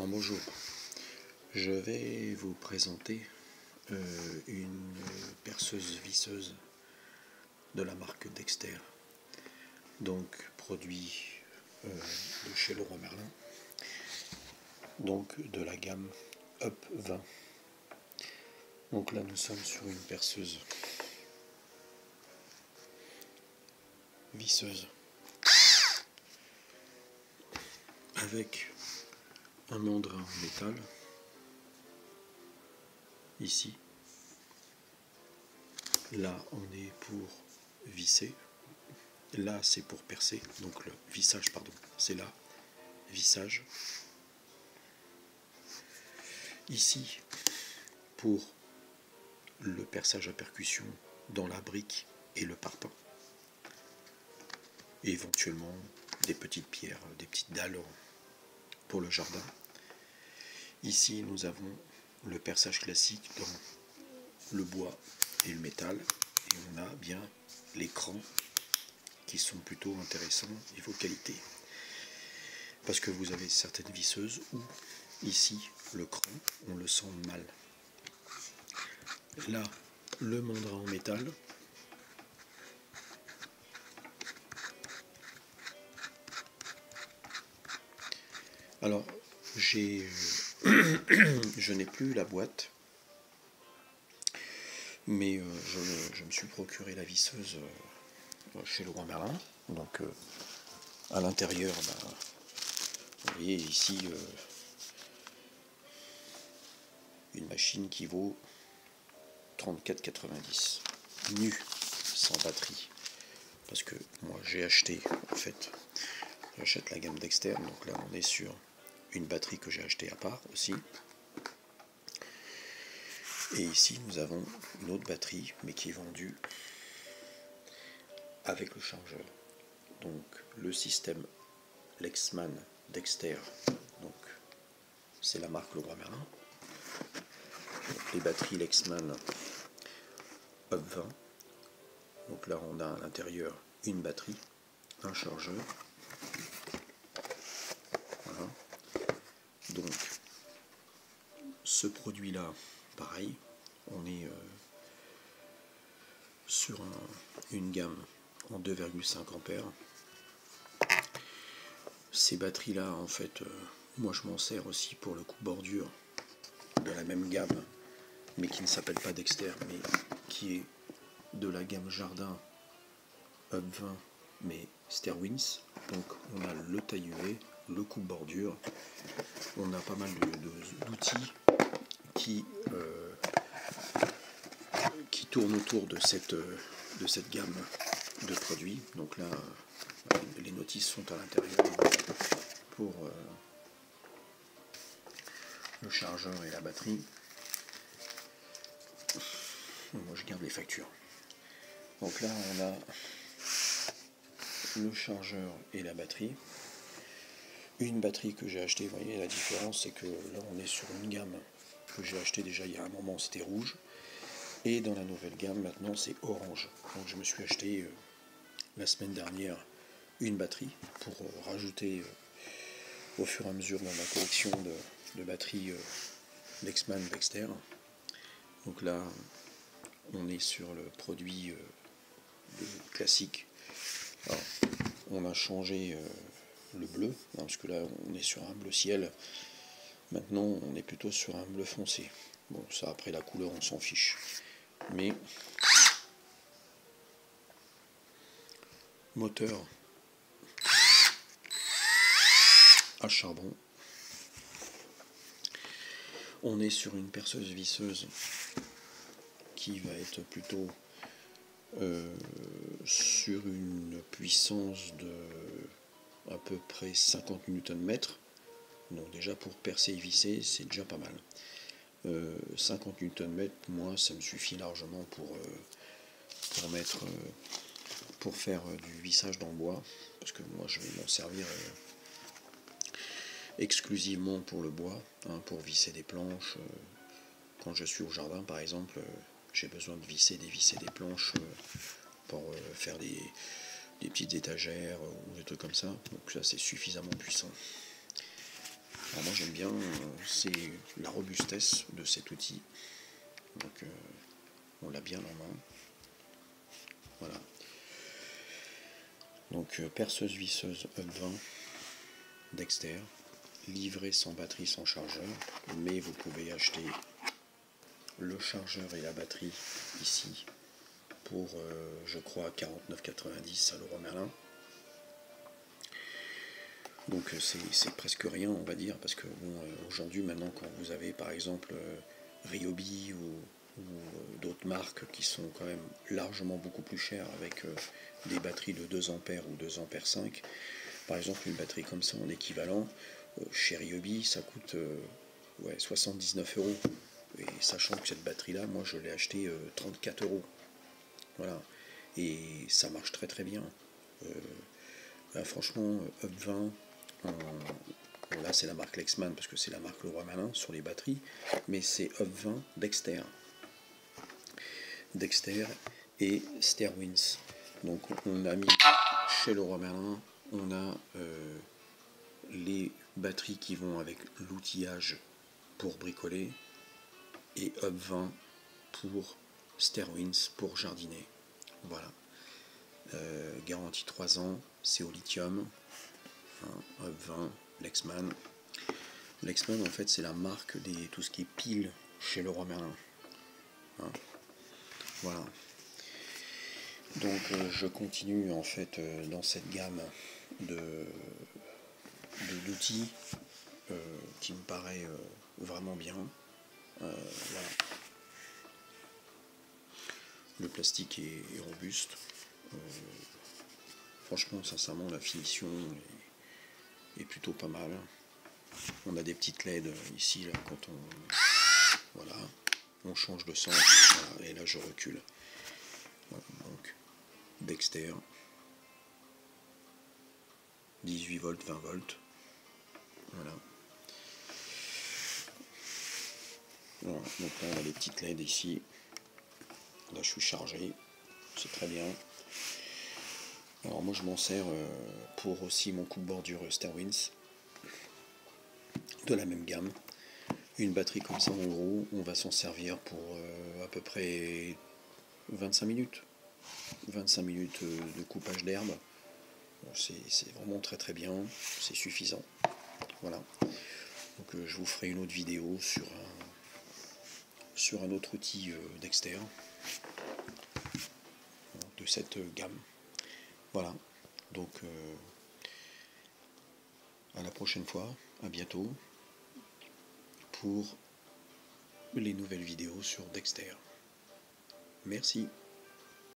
Bonjour, je vais vous présenter une perceuse visseuse de la marque Dexter, donc produit de chez Leroy Merlin, donc de la gamme Up 20. Donc là nous sommes sur une perceuse visseuse avec un mandrin en métal ici. Là on est pour visser, là c'est pour percer, donc le vissage, pardon, c'est là, vissage. Ici pour le perçage à percussion dans la brique et le parpaing, et éventuellement des petites pierres, des petites dalles pour le jardin. Ici nous avons le perçage classique dans le bois et le métal, et on a bien les crans qui sont plutôt intéressants niveau qualité, parce que vous avez certaines visseuses où ici le cran on le sent mal. Là le mandrin en métal, alors je n'ai plus la boîte, mais je me suis procuré la visseuse chez Leroy Merlin. Donc à l'intérieur, vous voyez ici une machine qui vaut 34,90 nu, sans batterie, parce que moi j'ai acheté, en fait j'achète la gamme Dexter, donc là on est sur une batterie que j'ai achetée à part aussi. Et ici nous avons une autre batterie, mais qui est vendue avec le chargeur. Donc le système Lexman Dexter, donc c'est la marque Leroy Merlin. Donc, les batteries Lexman Up 20. Donc là on a à l'intérieur une batterie, un chargeur. Voilà. Donc ce produit là, pareil, on est sur une gamme en 2,5 ampères. Ces batteries là, en fait, moi je m'en sers aussi pour le coupe-bordure de la même gamme, mais qui ne s'appelle pas Dexter, mais qui est de la gamme Jardin Up 20, mais Sterwins. Donc on a le taille UV, le coupe-bordure, on a pas mal d'outils qui tournent autour de cette gamme de produits. Donc là, les notices sont à l'intérieur pour le chargeur et la batterie. Moi je garde les factures. Donc là on a le chargeur et la batterie. Une batterie que j'ai achetée, vous voyez la différence, c'est que là on est sur une gamme que j'ai achetée déjà il y a un moment, c'était rouge, et dans la nouvelle gamme maintenant c'est orange. Donc je me suis acheté la semaine dernière une batterie pour rajouter au fur et à mesure dans ma collection de batteries Lexman Dexter. Donc là on est sur le produit classique. Alors, on a changé le bleu, parce que là on est sur un bleu ciel. Maintenant on est plutôt sur un bleu foncé. Bon, ça après la couleur on s'en fiche. Mais moteur à charbon. On est sur une perceuse visseuse qui va être plutôt sur une puissance de à peu près 50 Nm. Donc déjà pour percer et visser c'est déjà pas mal. 50 Nm, moi ça me suffit largement pour faire du vissage dans le bois, parce que moi je vais m'en servir exclusivement pour le bois, pour visser des planches. Quand je suis au jardin par exemple, j'ai besoin de dévisser des planches pour faire des petites étagères ou des trucs comme ça. Donc ça c'est suffisamment puissant. Alors moi j'aime bien, c'est la robustesse de cet outil. Donc on l'a bien en main. Voilà. Donc perceuse visseuse Up 20 Dexter, livrée sans batterie, sans chargeur, mais vous pouvez acheter le chargeur et la batterie ici pour je crois 49,90 à Leroy Merlin. Donc c'est presque rien, on va dire, parce que bon, aujourd'hui maintenant quand vous avez par exemple Ryobi ou d'autres marques qui sont quand même largement beaucoup plus chères avec des batteries de 2 ampères ou 2 ampères 5, par exemple une batterie comme ça en équivalent chez Ryobi ça coûte 79 €, et sachant que cette batterie là moi je l'ai acheté 34 €, voilà, et ça marche très très bien. Franchement Up 20, là c'est la marque Lexman parce que c'est la marque Leroy Merlin sur les batteries, mais c'est Up 20 Dexter et Sterwins. Donc on a mis chez Leroy Merlin, on a les batteries qui vont avec l'outillage pour bricoler, et Up 20 pour Sterwins pour jardiner. Voilà. Garantie 3 ans, c'est au lithium. Up 20, Lexman. Lexman en fait c'est la marque des tout ce qui est pile chez Leroy Merlin. Voilà. Donc je continue en fait dans cette gamme d'outils qui me paraît vraiment bien. Voilà. Le plastique est robuste. Franchement, sincèrement, la finition est plutôt pas mal. On a des petites LED ici là, quand on change de sens. Voilà, et là je recule. Voilà, donc Dexter, 18 volts, 20 volts. Voilà. Voilà. Donc là on a des petites LED ici. Là je suis chargé, c'est très bien. Alors moi je m'en sers pour aussi mon coupe-bordure Sterwins de la même gamme. Une batterie comme ça en gros, on va s'en servir pour à peu près 25 minutes. 25 minutes de coupage d'herbe. Bon, c'est vraiment très très bien, c'est suffisant. Voilà. Donc je vous ferai une autre vidéo sur un autre outil Dexter de cette gamme. Voilà. Donc à la prochaine fois, à bientôt pour les nouvelles vidéos sur Dexter. Merci.